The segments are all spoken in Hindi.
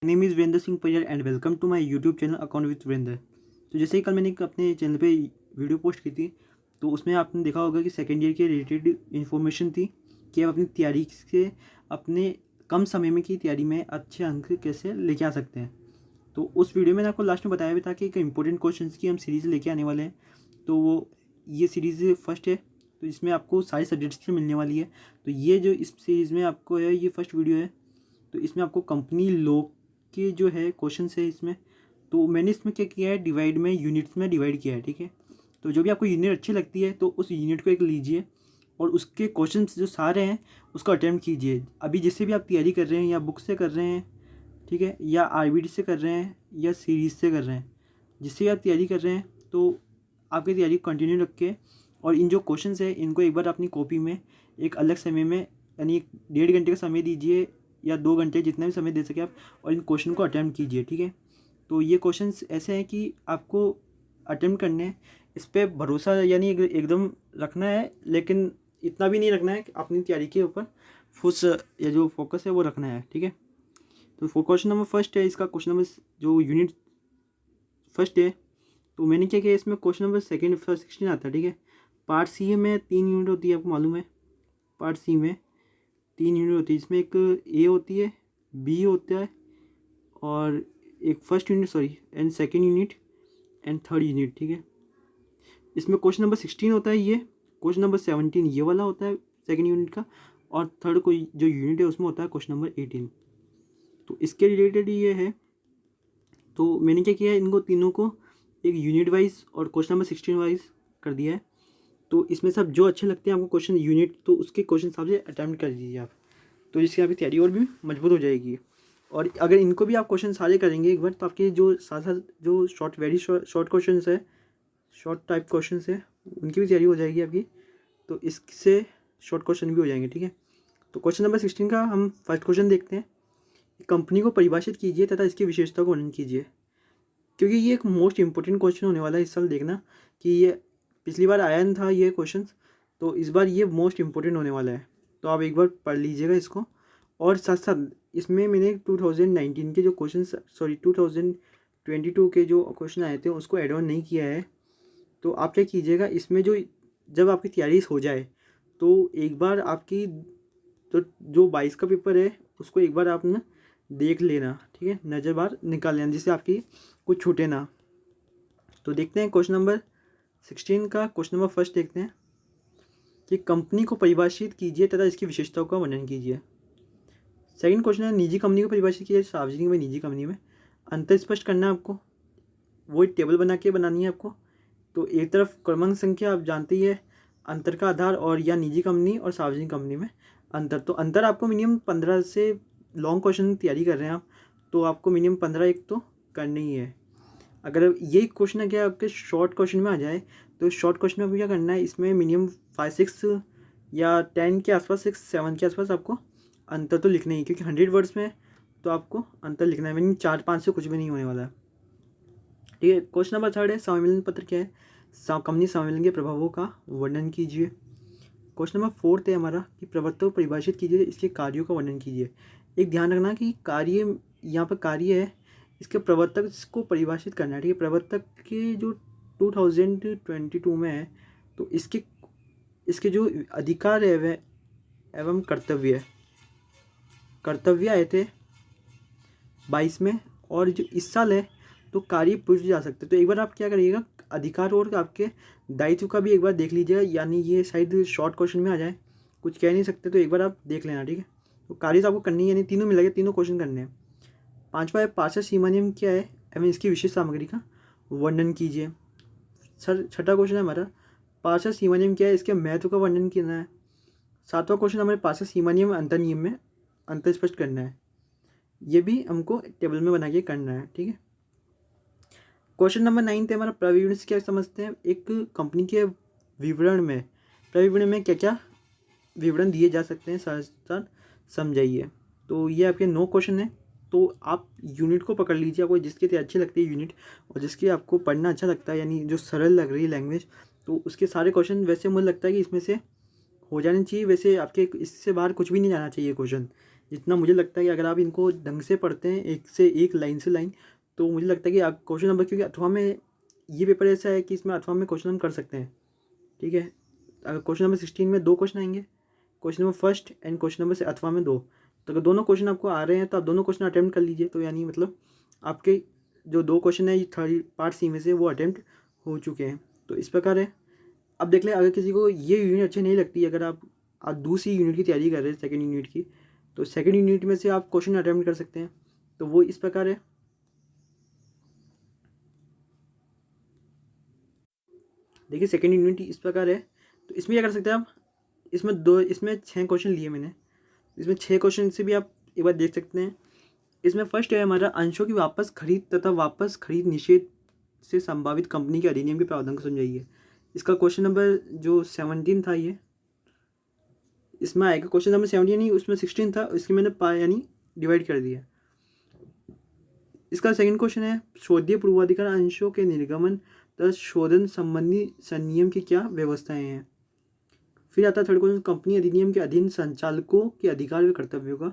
Name is Virendra Singh Payyar and welcome to my YouTube channel account with Virendra. तो जैसे ही कल मैंने अपने चैनल पे वीडियो पोस्ट की थी, तो उसमें आपने देखा होगा कि सेकेंड ईयर के रिलेटेड इन्फॉर्मेशन थी कि आप अपनी तैयारी से अपने कम समय में की तैयारी में अच्छे अंक कैसे लेके आ सकते हैं। तो उस वीडियो में मैंने आपको लास्ट में बताया भी था कि एक इंपॉर्टेंट क्वेश्चन की हम सीरीज़ लेके आने वाले हैं। तो वो ये सीरीज़ फर्स्ट है, तो इसमें आपको सारे सब्जेक्ट्स की मिलने वाली है। तो ये जो इस सीरीज़ में आपको है, ये फर्स्ट वीडियो है। तो इसमें आपको कंपनी लॉ के जो है क्वेश्चन है इसमें। तो मैंने इसमें क्या किया है, डिवाइड में यूनिट्स में डिवाइड किया है, ठीक है। तो जो भी आपको यूनिट अच्छी लगती है तो उस यूनिट को एक लीजिए और उसके क्वेश्चन जो सारे हैं उसको अटैम्प्ट कीजिए। अभी जिससे भी आप तैयारी कर रहे हैं, या बुक से कर रहे हैं, ठीक है, या आरबीडी से कर रहे हैं, या सीरीज से कर रहे हैं, जिससे आप तैयारी कर रहे हैं तो आपकी तैयारी कंटिन्यू रख के और इन जो क्वेश्चन है इनको एक बार अपनी कॉपी में एक अलग समय में, यानी 1.5 घंटे का समय दीजिए या 2 घंटे, जितना भी समय दे सके आप, और इन क्वेश्चन को अटैम्प्ट कीजिए, ठीक है। तो ये क्वेश्चंस ऐसे हैं कि आपको अटैम्प्ट करने हैं, इस पर भरोसा यानी एकदम रखना है, लेकिन इतना भी नहीं रखना है कि अपनी तैयारी के ऊपर फुस या जो फोकस है वो रखना है, ठीक है। तो क्वेश्चन नंबर फर्स्ट है, इसका क्वेश्चन नंबर जो यूनिट फर्स्ट है, तो मैंने क्या किया, इसमें क्वेश्चन नंबर सेकेंड फर्स्ट 16 आता है, ठीक है। पार्ट सी में 3 यूनिट होती है, आपको मालूम है। पार्ट सी में 3 यूनिट होती है, इसमें एक ए होती है, बी होता है, और एक first unit and second unit and third unit, ठीक है। इसमें क्वेश्चन नंबर 16 होता है, ये क्वेश्चन नंबर 17 ये वाला होता है सेकेंड यूनिट का, और थर्ड कोई जो यूनिट है उसमें होता है क्वेश्चन नंबर 18। तो इसके रिलेटेड ये है। तो मैंने क्या किया है, इनको तीनों को एक यूनिट वाइज और क्वेश्चन नंबर 16 वाइज कर दिया है। तो इसमें सब जो अच्छे लगते हैं आपको क्वेश्चन यूनिट, तो उसके क्वेश्चन हिसाब से अटैम्प्ट कर दीजिए आप, तो इससे आपकी तैयारी और भी मजबूत हो जाएगी। और अगर इनको भी आप क्वेश्चन सारे करेंगे एक बार, तो आपके जो साथ साथ जो शॉर्ट क्वेश्चन है, शॉर्ट टाइप क्वेश्चन है, उनकी भी तैयारी हो जाएगी आपकी। तो इससे शॉर्ट क्वेश्चन भी हो जाएंगे, ठीक है। तो क्वेश्चन नंबर 16 का हम फर्स्ट क्वेश्चन देखते हैं। कंपनी को परिभाषित कीजिए तथा इसकी विशेषता को वर्णन कीजिए। क्योंकि ये एक मोस्ट इंपॉर्टेंट क्वेश्चन होने वाला है इस साल, देखना कि ये पिछली बार आया था ये क्वेश्चन, तो इस बार ये मोस्ट इंपॉर्टेंट होने वाला है। तो आप एक बार पढ़ लीजिएगा इसको, और साथ साथ इसमें मैंने 2019 के जो क्वेश्चन 2022 के जो क्वेश्चन आए थे उसको एड ऑन नहीं किया है। तो आप क्या कीजिएगा, इसमें जब आपकी तैयारी हो जाए तो एक बार आपकी तो जो 22 का पेपर है उसको एक बार आप ना देख लेना, ठीक है, नज़र बार निकाल लेना, जिससे आपकी कुछ छूटे ना। तो देखते हैं क्वेश्चन नंबर 16 का क्वेश्चन नंबर फर्स्ट देखते हैं कि कंपनी को परिभाषित कीजिए तथा इसकी विशेषताओं का वर्णन कीजिए। सेकंड क्वेश्चन है, निजी कंपनी को परिभाषित कीजिए, सार्वजनिक में निजी कंपनी में अंतर स्पष्ट करना है आपको, वो एक टेबल बना के बनानी है आपको। तो एक तरफ क्रमांक संख्या आप जानते ही है, अंतर का आधार, और या निजी कंपनी और सार्वजनिक कंपनी में अंतर। तो अंतर आपको मिनिमम 15 से, लॉन्ग क्वेश्चन तैयारी कर रहे हैं आप तो आपको मिनिमम 15 एक तो करनी ही है। अगर यही क्वेश्चन है क्या आपके शॉर्ट क्वेश्चन में आ जाए, तो शॉर्ट क्वेश्चन में आपको क्या करना है, इसमें मिनिमम 5-6 या 10 के आसपास, 6-7 के आसपास आपको अंतर तो लिखना ही, क्योंकि 100 वर्ड्स में तो आपको अंतर लिखना है, मिनिमम 4-5 से कुछ भी नहीं होने वाला है, ठीक है। क्वेश्चन नंबर थर्ड है, सम्मेलन पत्र क्या है, कंपनी सम्मेलन के प्रभावों का वर्णन कीजिए। क्वेश्चन नंबर फोर्थ है हमारा कि प्रवर्तक को परिभाषित कीजिए, इसके कार्यों का वर्णन कीजिए। एक ध्यान रखना कि कार्य, यहाँ पर कार्य है, इसके प्रवर्तक को परिभाषित करना है, ठीक है। प्रवर्तक के जो 2022 में है, तो इसके जो अधिकार है वह एवं कर्तव्य आए थे 22 में, और जो इस साल है तो कार्य पूछे जा सकते। तो एक बार आप क्या करिएगा, अधिकार और आपके दायित्व का भी एक बार देख लीजिएगा, यानी ये शायद शॉर्ट क्वेश्चन में आ जाए, कुछ कह नहीं सकते, तो एक बार आप देख लेना, ठीक है। तो कार्य तो आपको करनी है, यानी तीनों मिला के तीनों क्वेश्चन करने हैं। पांचवा है, पार्षद सीमा नियम क्या है एवं इसकी विशेष सामग्री का वर्णन कीजिए। छठा क्वेश्चन है हमारा, पार्षद सीमा नियम क्या है, इसके महत्व का वर्णन करना है। सातवां क्वेश्चन हमारे पार्षद सीमा नियम अंतर नियम में अंतर स्पष्ट करना है, ये भी हमको टेबल में बना के करना है, ठीक है। क्वेश्चन नंबर 9 है हमारा, प्रविवरण से क्या समझते हैं, एक कंपनी के विवरण में, प्रविवरण में क्या क्या विवरण दिए जा सकते हैं, साथ समझाइए। तो ये आपके 9 क्वेश्चन है। तो आप यूनिट को पकड़ लीजिए, आपको जिसकी अच्छी लगती है यूनिट और जिसकी आपको पढ़ना अच्छा लगता है, यानी जो सरल लग रही है लैंग्वेज, तो उसके सारे क्वेश्चन वैसे मुझे लगता है कि इसमें से हो जाने चाहिए। वैसे आपके इससे बाहर कुछ भी नहीं जाना चाहिए क्वेश्चन, जितना मुझे लगता है कि अगर आप इनको ढंग से पढ़ते हैं एक से एक, लाइन से लाइन, तो मुझे लगता है कि आप क्वेश्चन नंबर, क्योंकि अथवा में ये पेपर ऐसा है कि इसमें अथवा में क्वेश्चन हम कर सकते हैं, ठीक है। अगर क्वेश्चन नंबर 16 में 2 क्वेश्चन आएंगे, question number first and question number से अथवा में 2, तो अगर दोनों क्वेश्चन आपको आ रहे हैं तो आप दोनों क्वेश्चन अटैम्प्ट कर लीजिए। तो यानी मतलब आपके जो 2 क्वेश्चन है थर्ड पार्ट सी में से वो अटैम्प्ट हो चुके हैं। तो इस प्रकार है। अब देख लें, अगर किसी को ये यूनिट अच्छी नहीं लगती, अगर आप दूसरी यूनिट की तैयारी कर रहे हैं, सेकेंड यूनिट की, तो सेकेंड यूनिट में से आप क्वेश्चन अटैम्प्ट कर सकते हैं। तो वो इस प्रकार है। देखिए सेकेंड यूनिट इस प्रकार है। तो इसमें क्या कर सकते हैं आप, इसमें 6 क्वेश्चन लिए मैंने, इसमें 6 क्वेश्चन से भी आप एक बार देख सकते हैं। इसमें फर्स्ट है हमारा अंशों की वापस खरीद तथा वापस खरीद निषेध से संभावित कंपनी के अधिनियम के प्रावधान को समझाइए। इसका क्वेश्चन नंबर जो 17 था, ये इसमें आएगा क्वेश्चन नंबर 17 नहीं, उसमें 16 था, इसकी मैंने यानी डिवाइड कर दिया। इसका सेकंड क्वेश्चन है शोधीय पूर्वाधिकार अंशों के निर्गमन तथा शोधन संबंधी संनियम की क्या व्यवस्थाएं हैं। फिर आता है थर्ड क्वेश्चन, कंपनी अधिनियम के अधीन संचालकों के अधिकार व कर्तव्यों का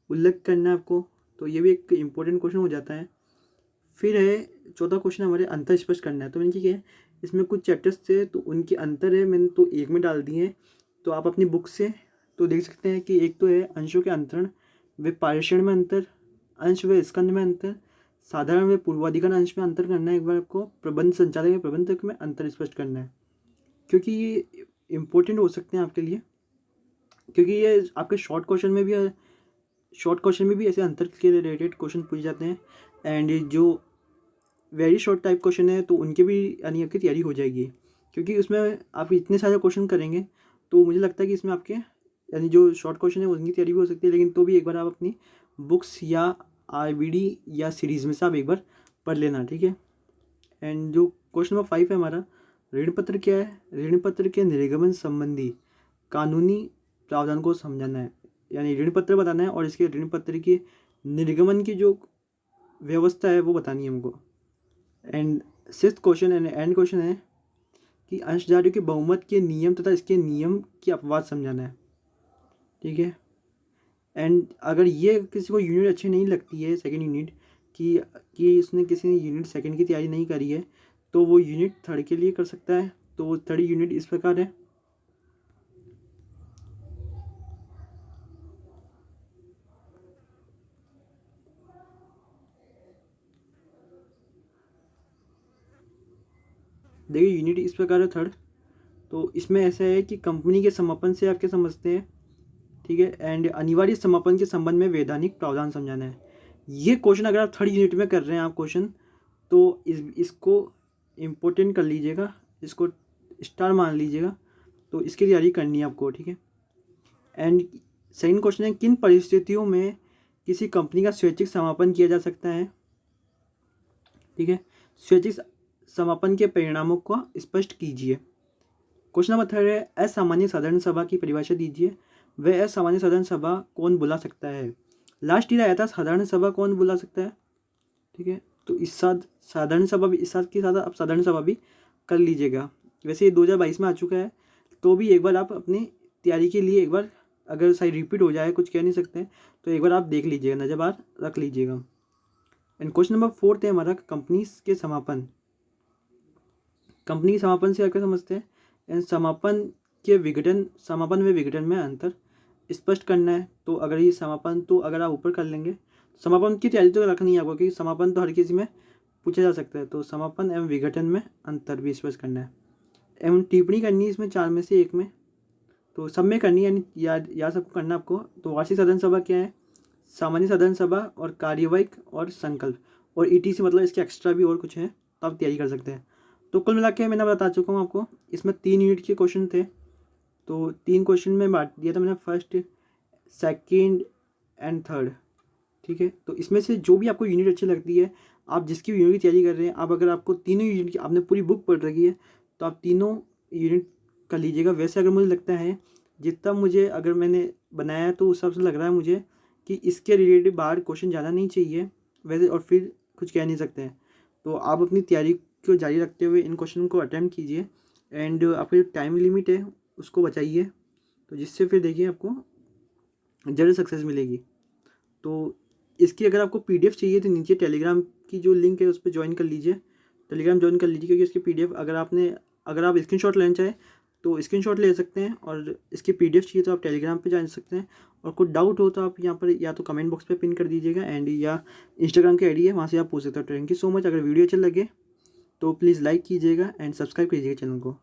उल्लेख करना है आपको। तो ये भी एक इम्पोर्टेंट क्वेश्चन हो जाता है। फिर है चौथा क्वेश्चन हमारे अंतर स्पष्ट करना है। तो मैंने क्या है, इसमें कुछ चैप्टर्स थे तो उनके अंतर है, मैंने तो एक में डाल दिए हैं। तो आप अपनी बुक से तो देख सकते हैं कि एक तो है अंशों के अंतरण व पारेषण में अंतर, अंश व स्कंद में अंतर, साधारण व पूर्वाधिकार अंश में अंतर करना है। एक बार आपको प्रबंध संचालक व प्रबंधक में अंतर स्पष्ट करना है, क्योंकि ये इम्पोर्टेंट हो सकते हैं आपके लिए, क्योंकि ये आपके शॉर्ट क्वेश्चन में भी ऐसे अंतर के रिलेटेड क्वेश्चन पूछे जाते हैं। एंड जो वेरी शॉर्ट टाइप क्वेश्चन है तो उनके भी यानी आपकी तैयारी हो जाएगी, क्योंकि उसमें आप इतने सारे क्वेश्चन करेंगे तो मुझे लगता है कि इसमें आपके यानी जो शॉर्ट क्वेश्चन है उनकी तैयारी भी हो सकती है। लेकिन तो भी एक बार आप अपनी बुक्स या आईबीडी या सीरीज़ में से आप एक बार पढ़ लेना, ठीक है। एंड जो क्वेश्चन नंबर 5 है हमारा, ऋण पत्र क्या है। ऋण पत्र के निर्गमन संबंधी कानूनी प्रावधान को समझाना है, यानी ऋण पत्र बताना है और इसके ऋण पत्र के निर्गमन की जो व्यवस्था है वो बतानी है हमको। And sixth question and question है कि अंशधारियों के बहुमत के नियम तथा इसके नियम की अपवाद समझाना है, ठीक है। एंड अगर ये किसी को यूनिट अच्छी नहीं लगती है सेकेंड यूनिट कि उसने किसी ने यूनिट सेकेंड की तैयारी नहीं करी है, तो वो यूनिट थर्ड के लिए कर सकता है। तो वो थर्ड यूनिट इस प्रकार है। देखिए यूनिट इस प्रकार है थर्ड। तो इसमें ऐसा है कि कंपनी के समापन से आप क्या समझते हैं, ठीक है। एंड अनिवार्य समापन के संबंध में वैधानिक प्रावधान समझाना है। ये क्वेश्चन अगर आप थर्ड यूनिट में कर रहे हैं आप क्वेश्चन, तो इसको इम्पोर्टेंट कर लीजिएगा, इसको स्टार मान लीजिएगा। तो इसकी तैयारी करनी है आपको, ठीक है। एंड सेकंड क्वेश्चन है किन परिस्थितियों में किसी कंपनी का स्वैच्छिक समापन किया जा सकता है, ठीक है। स्वैच्छिक समापन के परिणामों को स्पष्ट कीजिए। क्वेश्चन नंबर थर्ड है असामान्य साधारण सभा की परिभाषा दीजिए। वह असामान्य साधारण सभा कौन बुला सकता है। लास्ट ईयर आया था साधारण सभा कौन बुला सकता है, ठीक है। तो इस साथ साधारण सभा भी, इस साथ के साथ आप साधारण सभा भी कर लीजिएगा। वैसे ये 2022 में आ चुका है, तो भी एक बार आप अपनी तैयारी के लिए एक बार अगर सही रिपीट हो जाए, कुछ कह नहीं सकते, तो एक बार आप देख लीजिएगा, नज़रबार रख लीजिएगा। एंड क्वेश्चन नंबर 4 है हमारा कंपनी के समापन। कंपनी के समापन से आप क्या समझते हैं। एंड समापन व विघटन में अंतर स्पष्ट करना है। तो अगर ये समापन, तो अगर आप ऊपर कर लेंगे, समापन की तैयारी तो रखनी है आपको, क्योंकि समापन तो हर किसी में पूछा जा सकता है। तो समापन एवं विघटन में अंतर भी स्पष्ट करना है। एवं टिप्पणी करनी है इसमें 4 में से 1 में, तो सब में करनी है, यानी याद सबको करना आपको। तो वार्षिक साधारण सभा क्या है, सामान्य साधारण सभा और कार्यवाहिक और संकल्प और ईटीसी, मतलब इसके एक्स्ट्रा भी और कुछ है, तो आप तैयारी कर सकते हैं। तो कुल मिला के मैंने बता चुका हूँ आपको, इसमें 3 यूनिट के क्वेश्चन थे। तो 3 क्वेश्चन में बांट दिया था मैंने, फर्स्ट सेकेंड एंड थर्ड, ठीक है। तो इसमें से जो भी आपको यूनिट अच्छी लगती है, आप जिसकी भी यूनिट की तैयारी कर रहे हैं, आप अगर आपको तीनों यूनिट की आपने पूरी बुक पढ़ रखी है, तो आप तीनों यूनिट कर लीजिएगा। वैसे अगर मुझे लगता है, जितना मुझे अगर मैंने बनाया है, तो उस हिसाब से लग रहा है मुझे कि इसके रिलेटेड बाहर क्वेश्चन ज़्यादा नहीं चाहिए वैसे, और फिर कुछ कह नहीं सकते हैं। तो आप अपनी तैयारी को जारी रखते हुए इन क्वेश्चन को अटैम्प्ट कीजिए। एंड आपका जो टाइम लिमिट है उसको बचाइए, तो जिससे फिर देखिए आपको जल्द सक्सेस मिलेगी। तो इसकी अगर आपको PDF चाहिए तो नीचे टेलीग्राम की जो लिंक है उस पर ज्वाइन कर लीजिए, टेलीग्राम ज्वाइन कर लीजिए, क्योंकि इसकी PDF अगर आप स्क्रीनशॉट लेना चाहें तो स्क्रीनशॉट ले सकते हैं, और इसकी PDF चाहिए तो आप टेलीग्राम पे जा सकते हैं। और कुछ डाउट हो तो आप यहाँ पर या तो कमेंट बॉक्स पे पिन कर दीजिएगा, एंड या इंस्टाग्राम की ID है, वहाँ से आप पूछ सकते हो। Thank you so much. अगर वीडियो अच्छा लगे तो प्लीज़ लाइक कीजिएगा एंड सब्सक्राइब कीजिएगा चैनल को।